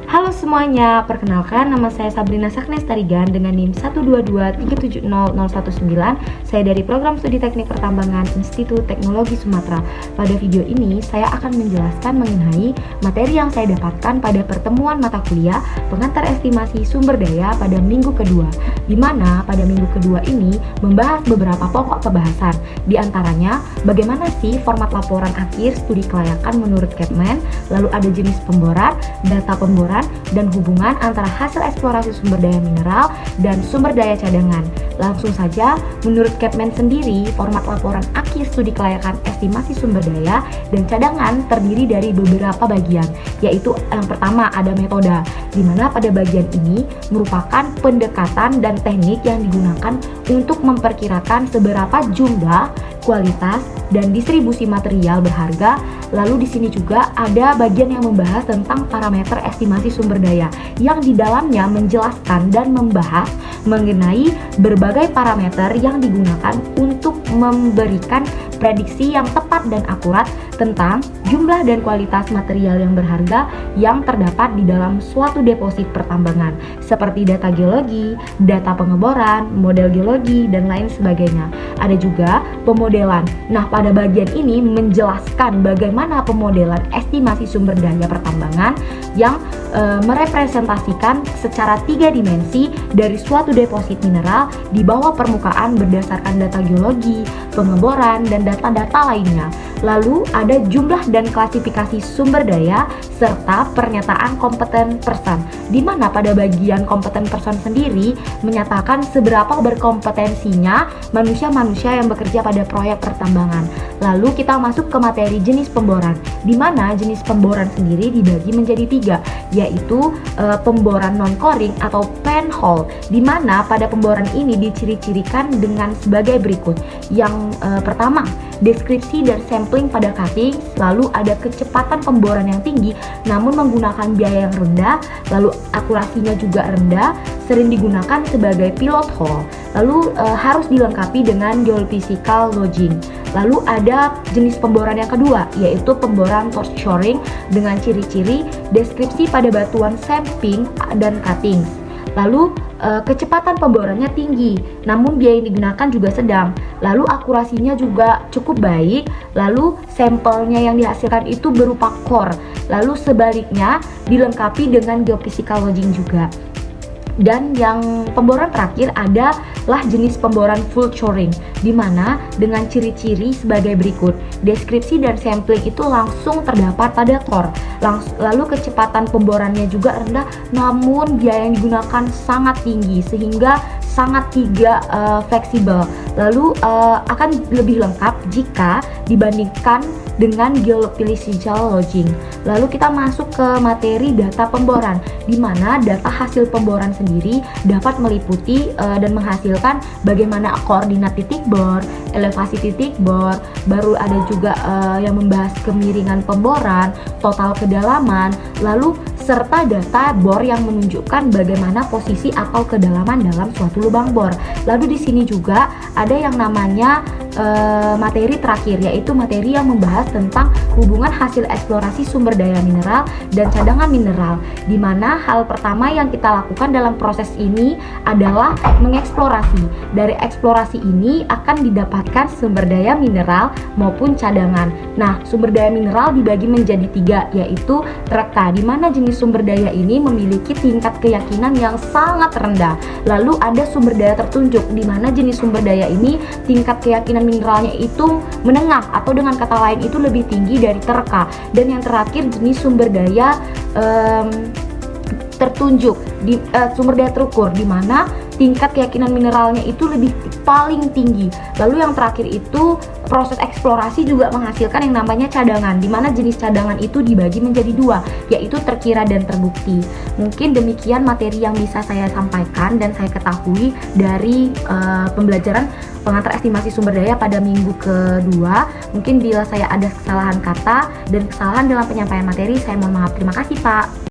Halo semuanya, perkenalkan nama saya Sabrina Saknes Tarigan dengan NIM 122370019. Saya dari Program Studi Teknik Pertambangan Institut Teknologi Sumatera. Pada video ini, saya akan menjelaskan mengenai materi yang saya dapatkan pada pertemuan mata kuliah pengantar estimasi sumber daya pada minggu kedua, di mana pada minggu kedua ini membahas beberapa pokok pembahasan. Di antaranya, bagaimana sih format laporan akhir studi kelayakan menurut Kepmen, lalu ada jenis pemboran, data pemboran, dan hubungan antara hasil eksplorasi sumber daya mineral dan sumber daya cadangan. Langsung saja, menurut Kepmen sendiri, format laporan akhir studi kelayakan estimasi sumber daya dan cadangan terdiri dari beberapa bagian, yaitu yang pertama ada metode, di mana pada bagian ini merupakan pendekatan dan teknik yang digunakan untuk memperkirakan seberapa jumlah, kualitas, dan distribusi material berharga. Lalu di sini juga ada bagian yang membahas tentang parameter estimasi sumber daya, yang di dalamnya menjelaskan dan membahas mengenai berbagai parameter yang digunakan untuk memberikan prediksi yang tepat dan akurat tentang jumlah dan kualitas material yang berharga yang terdapat di dalam suatu deposit pertambangan, seperti data geologi, data pengeboran, model geologi, dan lain sebagainya. Ada juga pemodelan. Nah, pada bagian ini menjelaskan bagaimana pemodelan estimasi sumber daya pertambangan yang merepresentasikan secara 3 dimensi dari suatu deposit mineral di bawah permukaan berdasarkan data geologi, pengeboran, dan data-data lainnya. Lalu ada jumlah dan klasifikasi sumber daya serta pernyataan kompeten person, di mana pada bagian kompeten person sendiri menyatakan seberapa berkompetensinya manusia-manusia yang bekerja pada proyek pertambangan. Lalu kita masuk ke materi jenis pemboran, di mana jenis pemboran sendiri dibagi menjadi 3, yaitu pemboran non-coring atau penhole, di mana pada pemboran ini diciri-cirikan dengan sebagai berikut. Yang pertama, deskripsi dan sampling pada cutting, lalu ada kecepatan pemboran yang tinggi namun menggunakan biaya yang rendah, lalu akurasinya juga rendah, sering digunakan sebagai pilot hole, lalu harus dilengkapi dengan geophysical logging. Lalu ada jenis pemboran yang kedua, yaitu pemboran torch shoring dengan ciri-ciri deskripsi pada batuan samping dan cutting. Lalu kecepatan pemborannya tinggi, namun biaya yang digunakan juga sedang. Lalu akurasinya juga cukup baik. Lalu sampelnya yang dihasilkan itu berupa core. Lalu sebaliknya dilengkapi dengan geophysical logging juga. Dan yang pemboran terakhir adalah jenis pemboran full shoring, di mana dengan ciri-ciri sebagai berikut. Deskripsi dan sampling itu langsung terdapat pada core. Lalu kecepatan pemborannya juga rendah, namun biaya yang digunakan sangat tinggi sehingga sangat tidak fleksibel. Lalu akan lebih lengkap jika dibandingkan dengan geophysical logging. Lalu kita masuk ke materi data pemboran, di mana data hasil pemboran sendiri dapat meliputi dan menghasilkan bagaimana koordinat titik bor, elevasi titik bor, baru ada juga yang membahas kemiringan pemboran, total kedalaman, lalu serta data bor yang menunjukkan bagaimana posisi atau kedalaman dalam suatu lubang bor. Lalu di sini juga ada yang namanya materi terakhir, yaitu materi yang membahas tentang hubungan hasil eksplorasi sumber daya mineral dan cadangan mineral, di mana hal pertama yang kita lakukan dalam proses ini adalah mengeksplorasi. Dari eksplorasi ini akan didapatkan sumber daya mineral maupun cadangan. Nah, sumber daya mineral dibagi menjadi 3, yaitu reka, di mana jenis sumber daya ini memiliki tingkat keyakinan yang sangat rendah. Lalu ada sumber daya tertunjuk, di mana jenis sumber daya ini tingkat keyakinan mineralnya itu menengah, atau dengan kata lain itu lebih tinggi dari tereka. Dan yang terakhir jenis sumber daya tertunjuk, sumber daya terukur, di mana tingkat keyakinan mineralnya itu paling tinggi. Lalu yang terakhir itu proses eksplorasi juga menghasilkan yang namanya cadangan, di mana jenis cadangan itu dibagi menjadi 2, yaitu terkira dan terbukti. Mungkin demikian materi yang bisa saya sampaikan dan saya ketahui dari pembelajaran pengantar estimasi sumber daya pada minggu kedua. Mungkin bila saya ada kesalahan kata dan kesalahan dalam penyampaian materi, saya mohon maaf. Terima kasih, Pak.